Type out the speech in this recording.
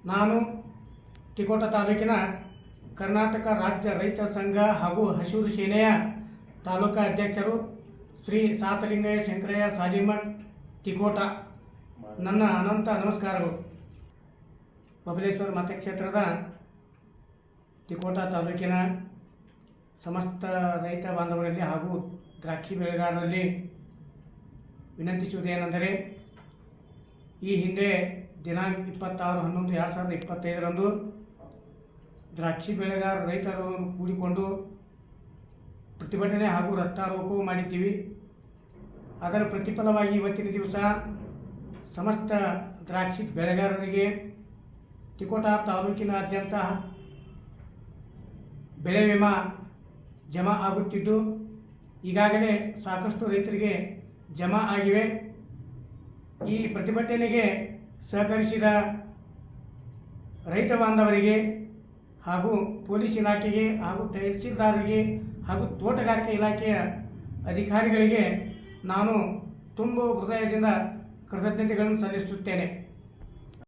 ನಾನು ತಿಕೋಟ ತಾಲೂಕಿನ ಕರ್ನಾಟಕ ರಾಜ್ಯ ರೈತ ಸಂಘ ಹಾಗೂ ಹಸಿರು ಸೇನೆಯ ತಾಲೂಕಾ ಅಧ್ಯಕ್ಷರು ಶ್ರೀ ಸಾತಲಿಂಗಯ್ಯ ಶಂಕರಯ್ಯ ಸಾಲಿಮಠ್ ತಿಕೋಟ. ನನ್ನ ಅನಂತ ನಮಸ್ಕಾರಗಳು. ಬಬಲೇಶ್ವರ ಮತಕ್ಷೇತ್ರದ ತಿಕೋಟ ತಾಲೂಕಿನ ಸಮಸ್ತ ರೈತ ಬಾಂಧವರಲ್ಲಿ ಹಾಗೂ ದ್ರಾಕ್ಷಿ ಬೆಳೆಗಾರರಲ್ಲಿ ವಿನಂತಿಸುವುದೇನೆಂದರೆ, ಈ ಹಿಂದೆ ದಿನಾಂಕ 26/11/2025 ದ್ರಾಕ್ಷಿ ಬೆಳೆಗಾರ ರೈತರು ಕೂಡಿಕೊಂಡು ಪ್ರತಿಭಟನೆ ಹಾಗೂ ರಸ್ತಾರೋಕೋ ಮಾಡಿದ್ದೀವಿ. ಅದರ ಪ್ರತಿಫಲವಾಗಿ ಇವತ್ತಿನ ದಿವಸ ಸಮಸ್ತ ದ್ರಾಕ್ಷಿ ಬೆಳೆಗಾರರಿಗೆ ತಿಕೋಟ ತಾಲೂಕಿನಾದ್ಯಂತ ಬೆಳೆ ವಿಮಾ ಜಮಾ ಆಗುತ್ತಿದ್ದು, ಈಗಾಗಲೇ ಸಾಕಷ್ಟು ರೈತರಿಗೆ ಜಮಾ ಆಗಿವೆ. ಈ ಪ್ರತಿಭಟನೆಗೆ ಸಹಕರಿಸಿದ ರೈತ ಬಾಂಧವರಿಗೆ ಹಾಗೂ ಪೊಲೀಸ್ ಇಲಾಖೆಗೆ ಹಾಗೂ ತಹಸೀಲ್ದಾರರಿಗೆ ಹಾಗೂ ತೋಟಗಾರಿಕೆ ಇಲಾಖೆಯ ಅಧಿಕಾರಿಗಳಿಗೆ ನಾನು ತುಂಬ ಹೃದಯದಿಂದ ಕೃತಜ್ಞತೆಗಳನ್ನು ಸಲ್ಲಿಸುತ್ತೇನೆ.